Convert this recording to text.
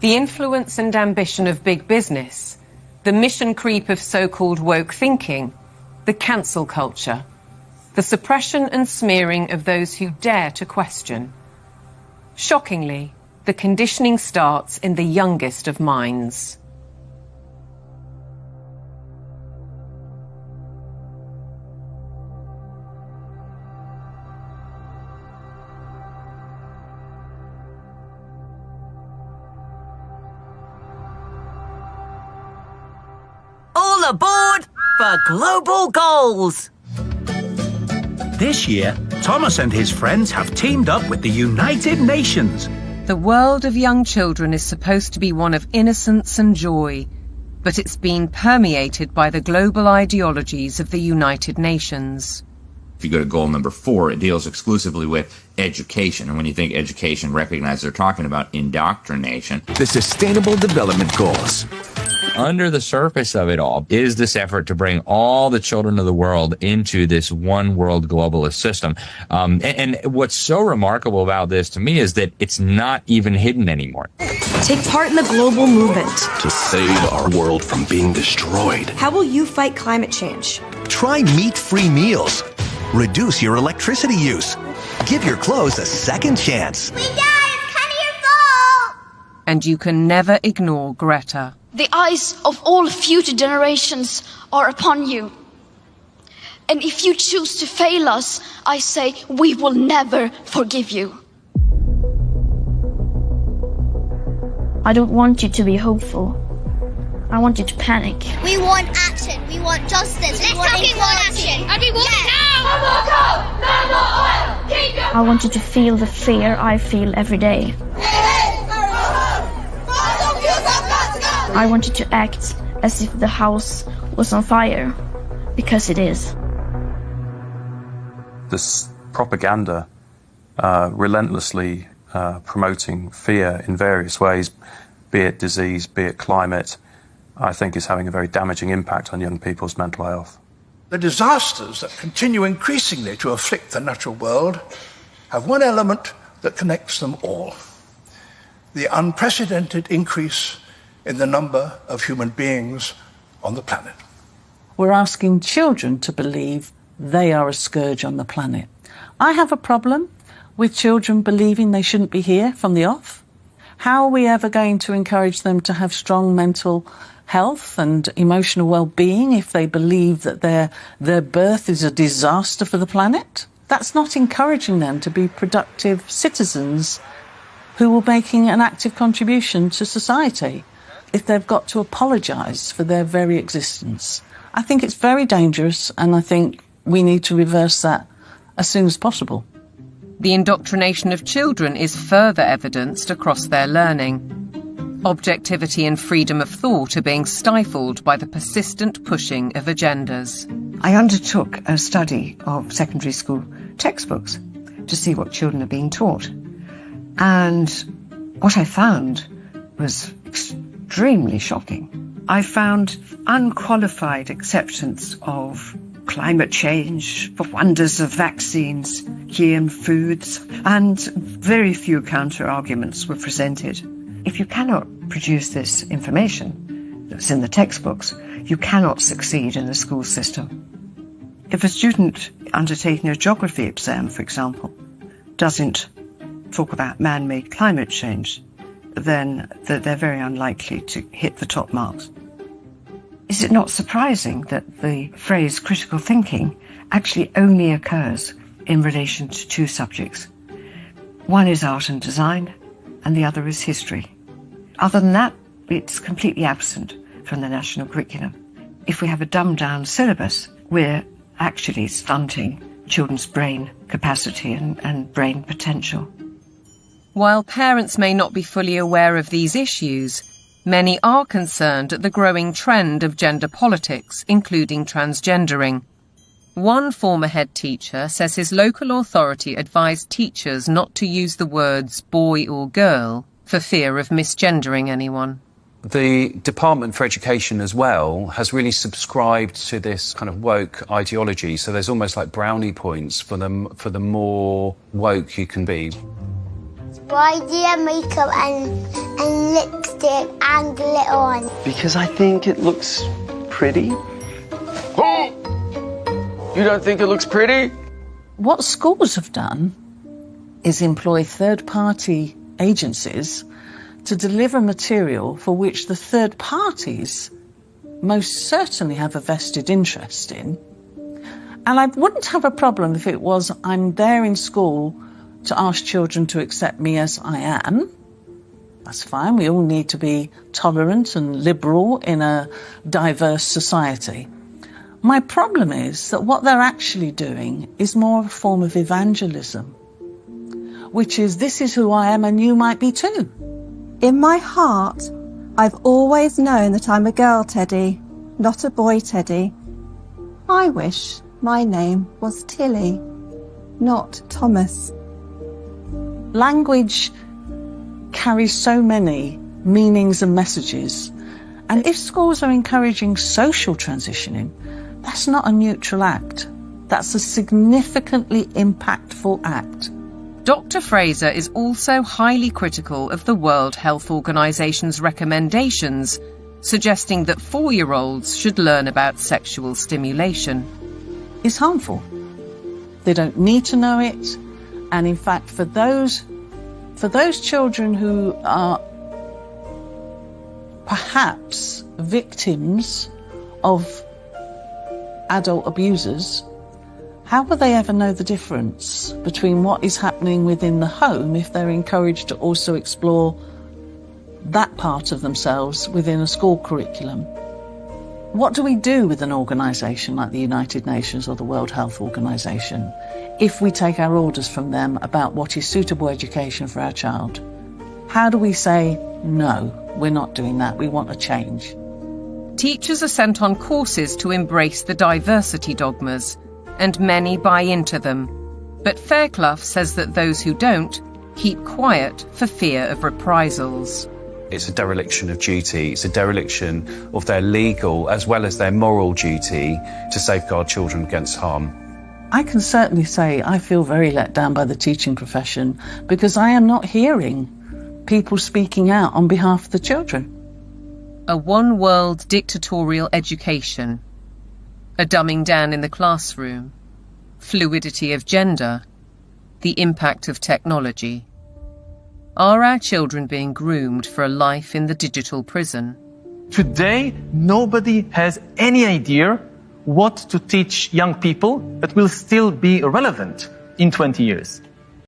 The influence and ambition of big business, the mission creep of so-called woke thinking, the cancel culture, the suppression and smearing of those who dare to question. Shockingly, the conditioning starts in the youngest of minds. All aboard for global goals! This year, Thomas and his friends have teamed up with the United Nations. The world of young children is supposed to be one of innocence and joy, but it's been permeated by the global ideologies of the United Nations. If you go to goal number 4, it deals exclusively with education. And when you think education, recognize they're talking about indoctrination. The Sustainable Development Goals. Under the surface of it all is this effort to bring all the children of the world into this one world globalist system. And what's so remarkable about this to me is that it's not even hidden anymore. Take part in the global movement to save our world from being destroyed. How will you fight climate change? Try meat-free meals. Reduce your electricity use. Give your clothes a second chance. We died! It's kind of your fault! And you can never ignore Greta. The eyes of all future generations are upon you. And if you choose to fail us, I say we will never forgive you. I don't want you to be hopeful. I want you to panic. We want action. We want justice. Let's fucking want action. And we want it now. No more coal. No more oil. Keep your... I want you to feel the fear I feel every day. I want you to act as if the house was on fire, because it is. This propaganda relentlessly promoting fear in various ways, be it disease, be it climate, I think is having a very damaging impact on young people's mental health. The disasters that continue increasingly to afflict the natural world have one element that connects them all: the unprecedented increase in the number of human beings on the planet. We're asking children to believe they are a scourge on the planet. I have a problem with children believing they shouldn't be here from the off. How are we ever going to encourage them to have strong mental health and emotional well-being if they believe that their birth is a disaster for the planet? That's not encouraging them to be productive citizens who are making an active contribution to society if they've got to apologise for their very existence. I think it's very dangerous, and I think we need to reverse that as soon as possible. The indoctrination of children is further evidenced across their learning. Objectivity and freedom of thought are being stifled by the persistent pushing of agendas. I undertook a study of secondary school textbooks to see what children are being taught. And what I found was extremely shocking. I found unqualified acceptance of climate change, the wonders of vaccines, GM foods, and very few counter-arguments were presented. If you cannot produce this information that's in the textbooks, you cannot succeed in the school system. If a student undertaking a geography exam, for example, doesn't talk about man-made climate change, then they're very unlikely to hit the top marks. Is it not surprising that the phrase critical thinking actually only occurs in relation to two subjects? One is art and design, and the other is history. Other than that, it's completely absent from the national curriculum. If we have a dumbed-down syllabus, we're actually stunting children's brain capacity and brain potential. While parents may not be fully aware of these issues, many are concerned at the growing trend of gender politics, including transgendering. One former head teacher says his local authority advised teachers not to use the words boy or girl for fear of misgendering anyone. The Department for Education as well has really subscribed to this kind of woke ideology, so there's almost like brownie points for the more woke you can be. Why do you have makeup and lipstick and glitter on? Because I think it looks pretty. Oh! You don't think it looks pretty? What schools have done is employ third-party agencies to deliver material for which the third parties most certainly have a vested interest in. And I wouldn't have a problem if it was I'm there in school to ask children to accept me as I am. That's fine. We all need to be tolerant and liberal in a diverse society. My problem is that what they're actually doing is more a form of evangelism, which is, this is who I am and you might be too. In my heart, I've always known that I'm a girl, Teddy, not a boy, Teddy. I wish my name was Tilly, not Thomas. Language carries so many meanings and messages, and if schools are encouraging social transitioning, that's not a neutral act. That's a significantly impactful act. Dr. Fraser is also highly critical of the World Health Organization's recommendations, suggesting that 4-year-olds should learn about sexual stimulation. It's harmful. They don't need to know it, and in fact, for those children who are perhaps victims of adult abusers, how will they ever know the difference between what is happening within the home if they're encouraged to also explore that part of themselves within a school curriculum? What do we do with an organisation like the United Nations or the World Health Organization if we take our orders from them about what is suitable education for our child? How do we say, no, we're not doing that, we want a change? Teachers are sent on courses to embrace the diversity dogmas, and many buy into them. But Fairclough says that those who don't keep quiet for fear of reprisals. It's a dereliction of duty. It's a dereliction of their legal as well as their moral duty to safeguard children against harm. I can certainly say I feel very let down by the teaching profession because I am not hearing people speaking out on behalf of the children. A one-world dictatorial education, a dumbing down in the classroom, fluidity of gender, the impact of technology. Are our children being groomed for a life in the digital prison? Today, nobody has any idea what to teach young people that will still be relevant in 20 years.